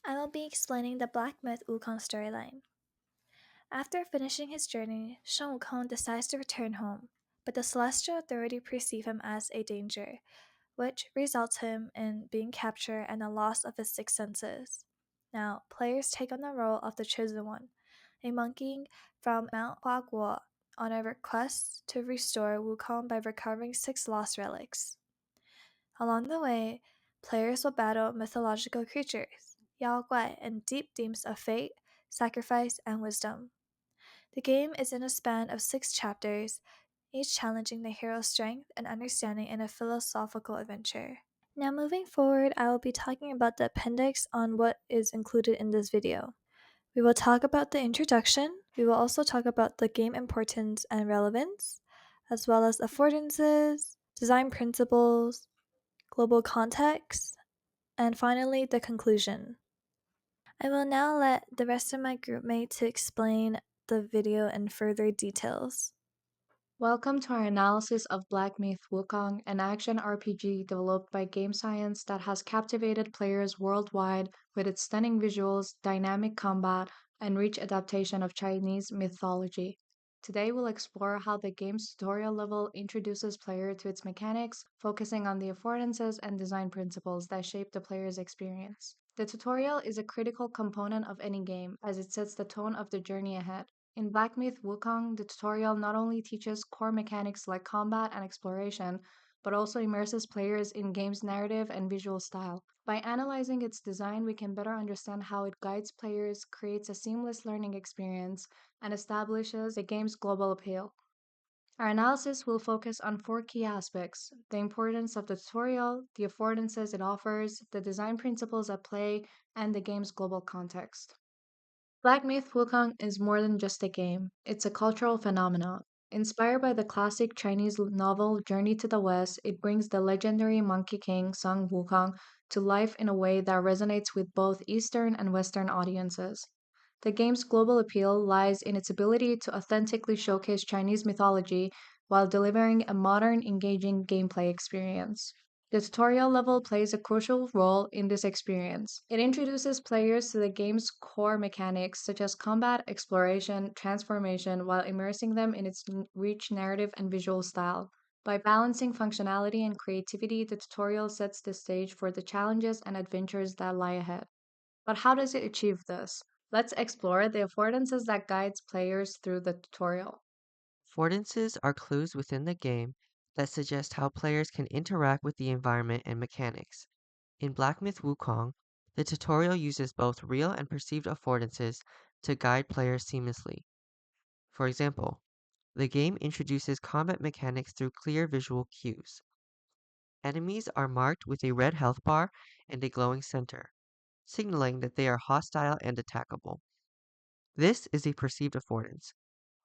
I will be explaining the Black Myth Wukong storyline. After finishing his journey, Shen Wukong decides to return home, but the Celestial Authority perceive him as a danger, which results him in being captured and the loss of his six senses. Now, players take on the role of the Chosen One, a monkey from Mount Huaguo, on a request to restore Wukong by recovering six lost relics. Along the way, players will battle mythological creatures, Yao Guai, and deep themes of fate, sacrifice, and wisdom. The game is in a span of 6 chapters, each challenging the hero's strength and understanding in a philosophical adventure. Now, moving forward, I will be talking about the appendix on what is included in this video. We will talk about the introduction, we will also talk about the game importance and relevance, as well as affordances, design principles, global context, and finally the conclusion. I will now let the rest of my groupmate to explain the video in further details. Welcome to our analysis of Black Myth Wukong, an action RPG developed by Game Science that has captivated players worldwide with its stunning visuals, dynamic combat, and rich adaptation of Chinese mythology. Today we'll explore how the game's tutorial level introduces player to its mechanics, focusing on the affordances and design principles that shape the player's experience. The tutorial is a critical component of any game as it sets the tone of the journey ahead. In Black Myth Wukong, the tutorial not only teaches core mechanics like combat and exploration, but also immerses players in game's narrative and visual style. By analyzing its design, we can better understand how it guides players, creates a seamless learning experience, and establishes the game's global appeal. Our analysis will focus on 4 key aspects: the importance of the tutorial, the affordances it offers, the design principles at play, and the game's global context. Black Myth Wukong is more than just a game, it's a cultural phenomenon. Inspired by the classic Chinese novel Journey to the West, it brings the legendary Monkey King Sun Wukong to life in a way that resonates with both Eastern and Western audiences. The game's global appeal lies in its ability to authentically showcase Chinese mythology while delivering a modern, engaging gameplay experience. The tutorial level plays a crucial role in this experience. It introduces players to the game's core mechanics such as combat, exploration, transformation, while immersing them in its rich narrative and visual style. By balancing functionality and creativity, the tutorial sets the stage for the challenges and adventures that lie ahead. But how does it achieve this? Let's explore the affordances that guides players through the tutorial. Affordances are clues within the game that suggest how players can interact with the environment and mechanics. In Black Myth Wukong, the tutorial uses both real and perceived affordances to guide players seamlessly. For example, the game introduces combat mechanics through clear visual cues. Enemies are marked with a red health bar and a glowing center, signaling that they are hostile and attackable. This is a perceived affordance,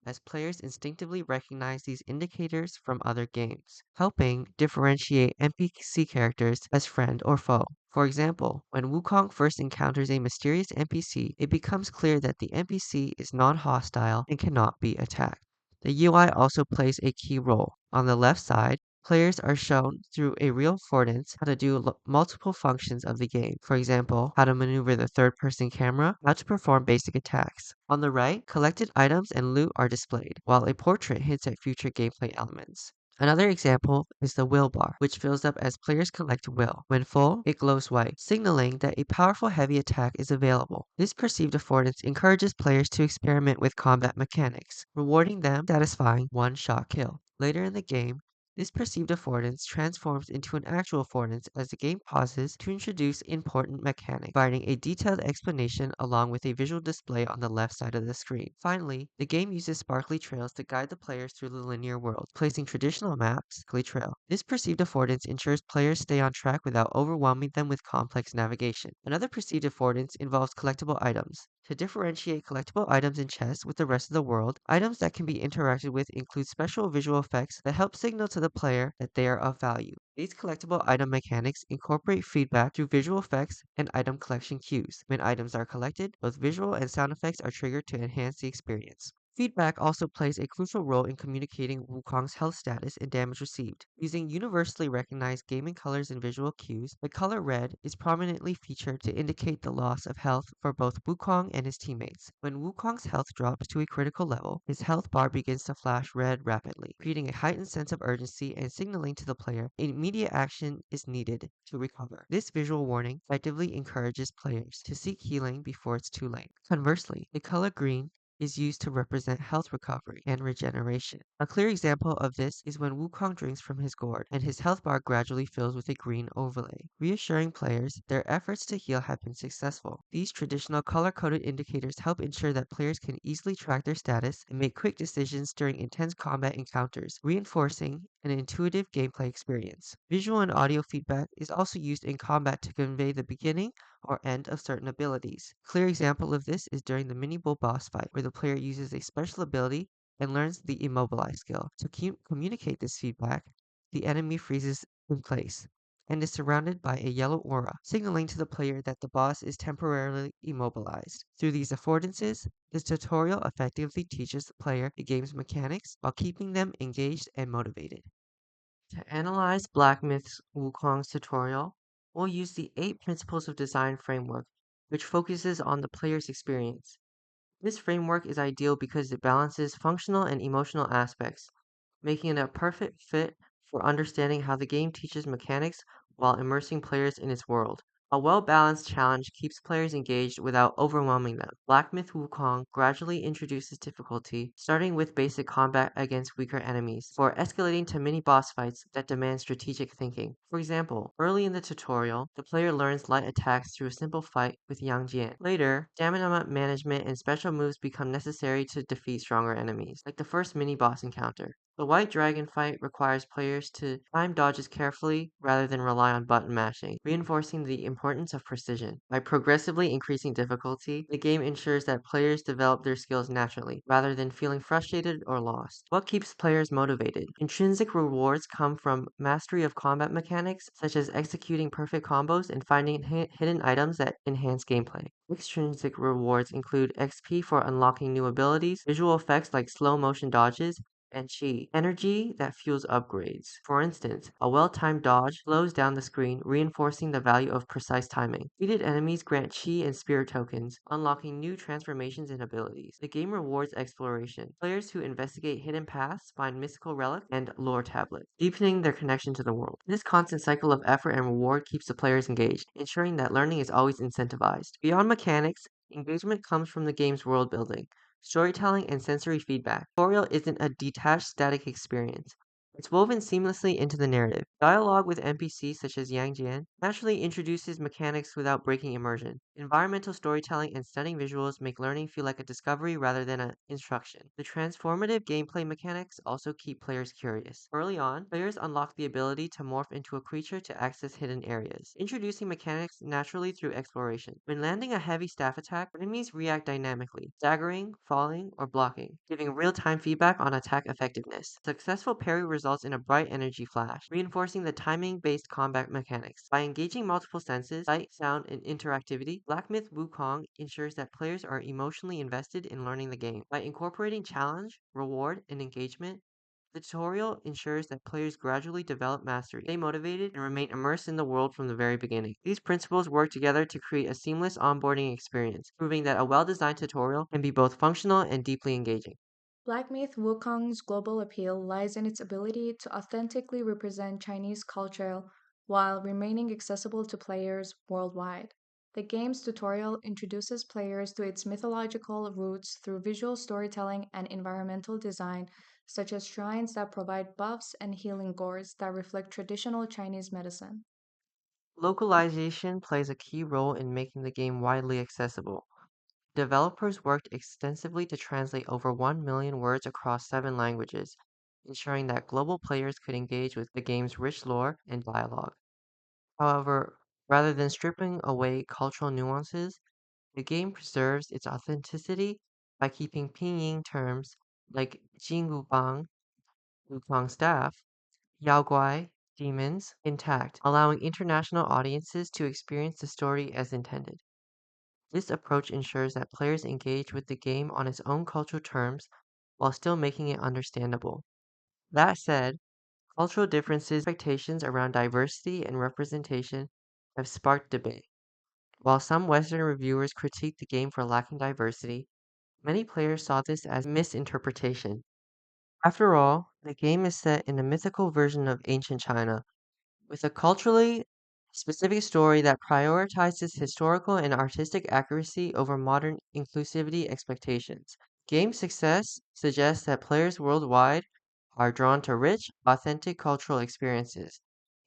as players instinctively recognize these indicators from other games, helping differentiate NPC characters as friend or foe. For example, when Wukong first encounters a mysterious NPC, it becomes clear that the NPC is non-hostile and cannot be attacked. The UI also plays a key role. On the left side, players are shown through a real affordance how to do multiple functions of the game. For example, how to maneuver the third-person camera, how to perform basic attacks. On the right, collected items and loot are displayed, while a portrait hints at future gameplay elements. Another example is the will bar, which fills up as players collect will. When full, it glows white, signaling that a powerful heavy attack is available. This perceived affordance encourages players to experiment with combat mechanics, rewarding them satisfying one-shot kill. Later in the game, this perceived affordance transforms into an actual affordance as the game pauses to introduce important mechanics, providing a detailed explanation along with a visual display on the left side of the screen. Finally, the game uses sparkly trails to guide the players through the linear world, placing traditional maps sparkly trail. This perceived affordance ensures players stay on track without overwhelming them with complex navigation. Another perceived affordance involves collectible items. To differentiate collectible items in chests with the rest of the world, items that can be interacted with include special visual effects that help signal to the player that they are of value. These collectible item mechanics incorporate feedback through visual effects and item collection cues. When items are collected, both visual and sound effects are triggered to enhance the experience. Feedback also plays a crucial role in communicating Wukong's health status and damage received. Using universally recognized gaming colors and visual cues, the color red is prominently featured to indicate the loss of health for both Wukong and his teammates. When Wukong's health drops to a critical level, his health bar begins to flash red rapidly, creating a heightened sense of urgency and signaling to the player immediate action is needed to recover. This visual warning effectively encourages players to seek healing before it's too late. Conversely, the color green is used to represent health recovery and regeneration. A clear example of this is when Wukong drinks from his gourd and his health bar gradually fills with a green overlay, reassuring players their efforts to heal have been successful. These traditional color-coded indicators help ensure that players can easily track their status and make quick decisions during intense combat encounters, reinforcing an intuitive gameplay experience. Visual and audio feedback is also used in combat to convey the beginning or end of certain abilities. A clear example of this is during the mini bull boss fight, where the player uses a special ability and learns the immobilize skill. To communicate this feedback, the enemy freezes in place and is surrounded by a yellow aura, signaling to the player that the boss is temporarily immobilized. Through these affordances, this tutorial effectively teaches the player the game's mechanics while keeping them engaged and motivated. To analyze Black Myth's Wukong's tutorial, we'll use the 8 Principles of Design framework, which focuses on the player's experience. This framework is ideal because it balances functional and emotional aspects, making it a perfect fit for understanding how the game teaches mechanics while immersing players in its world. A well-balanced challenge keeps players engaged without overwhelming them. Black Myth Wukong gradually introduces difficulty, starting with basic combat against weaker enemies, before escalating to mini-boss fights that demand strategic thinking. For example, early in the tutorial, the player learns light attacks through a simple fight with Yang Jian. Later, stamina management and special moves become necessary to defeat stronger enemies, like the first mini-boss encounter. The White Dragon fight requires players to time dodges carefully rather than rely on button mashing, reinforcing the importance of precision. By progressively increasing difficulty, the game ensures that players develop their skills naturally, rather than feeling frustrated or lost. What keeps players motivated? Intrinsic rewards come from mastery of combat mechanics, such as executing perfect combos and finding hidden items that enhance gameplay. Extrinsic rewards include XP for unlocking new abilities, visual effects like slow motion dodges, and chi, energy that fuels upgrades. For instance, a well-timed dodge slows down the screen, reinforcing the value of precise timing. Defeated enemies grant chi and spirit tokens, unlocking new transformations and abilities. The game rewards exploration. Players who investigate hidden paths find mystical relics and lore tablets, deepening their connection to the world. This constant cycle of effort and reward keeps the players engaged, ensuring that learning is always incentivized. Beyond mechanics, engagement comes from the game's world building, storytelling, and sensory feedback. Tutorial isn't a detached, static experience. It's woven seamlessly into the narrative. Dialogue with NPCs such as Yang Jian naturally introduces mechanics without breaking immersion. Environmental storytelling and stunning visuals make learning feel like a discovery rather than an instruction. The transformative gameplay mechanics also keep players curious. Early on, players unlock the ability to morph into a creature to access hidden areas, introducing mechanics naturally through exploration. When landing a heavy staff attack, enemies react dynamically, staggering, falling, or blocking, giving real-time feedback on attack effectiveness. Successful parry results in a bright energy flash, reinforcing the timing-based combat mechanics. By engaging multiple senses, sight, sound, and interactivity, Black Myth Wukong ensures that players are emotionally invested in learning the game. By incorporating challenge, reward, and engagement, the tutorial ensures that players gradually develop mastery, stay motivated, and remain immersed in the world from the very beginning. These principles work together to create a seamless onboarding experience, proving that a well-designed tutorial can be both functional and deeply engaging. Black Myth Wukong's global appeal lies in its ability to authentically represent Chinese culture while remaining accessible to players worldwide. The game's tutorial introduces players to its mythological roots through visual storytelling and environmental design, such as shrines that provide buffs and healing gourds that reflect traditional Chinese medicine. Localization plays a key role in making the game widely accessible. Developers worked extensively to translate over 1 million words across 7 languages, ensuring that global players could engage with the game's rich lore and dialogue. However, rather than stripping away cultural nuances, the game preserves its authenticity by keeping pinyin terms like Jingu Bang, Wukong staff, Yao Guai, demons, intact, allowing international audiences to experience the story as intended. This approach ensures that players engage with the game on its own cultural terms while still making it understandable. That said, cultural differences and expectations around diversity and representation have sparked debate. While some Western reviewers critiqued the game for lacking diversity, many players saw this as misinterpretation. After all, the game is set in a mythical version of ancient China, with a culturally specific story that prioritizes historical and artistic accuracy over modern inclusivity expectations. Game success suggests that players worldwide are drawn to rich, authentic cultural experiences,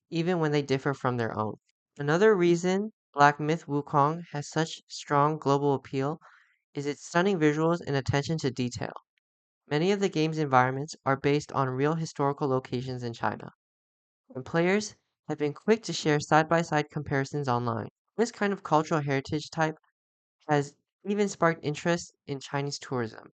even when they differ from their own. Another reason Black Myth Wukong has such strong global appeal is its stunning visuals and attention to detail. Many of the game's environments are based on real historical locations in China, and players have been quick to share side by side comparisons online. This kind of cultural heritage type has even sparked interest in Chinese tourism,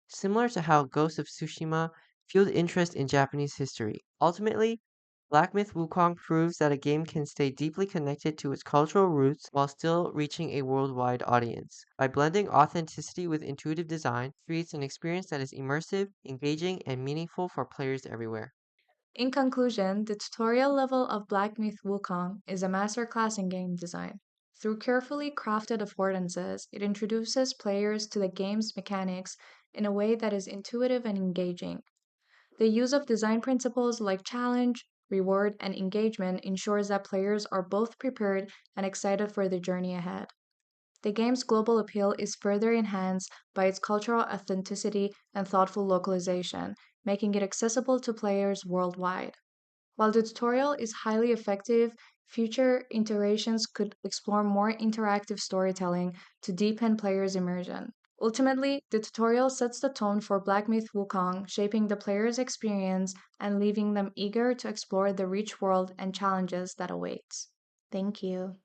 similar to how Ghost of Tsushima fueled interest in Japanese history. Ultimately, Black Myth Wukong proves that a game can stay deeply connected to its cultural roots while still reaching a worldwide audience. By blending authenticity with intuitive design, it creates an experience that is immersive, engaging, and meaningful for players everywhere. In conclusion, the tutorial level of Black Myth Wukong is a masterclass in game design. Through carefully crafted affordances, it introduces players to the game's mechanics in a way that is intuitive and engaging. The use of design principles like challenge, reward, and engagement ensures that players are both prepared and excited for the journey ahead. The game's global appeal is further enhanced by its cultural authenticity and thoughtful localization, making it accessible to players worldwide. While the tutorial is highly effective, future iterations could explore more interactive storytelling to deepen players' immersion. Ultimately, the tutorial sets the tone for Black Myth Wukong, shaping the player's experience and leaving them eager to explore the rich world and challenges that awaits. Thank you.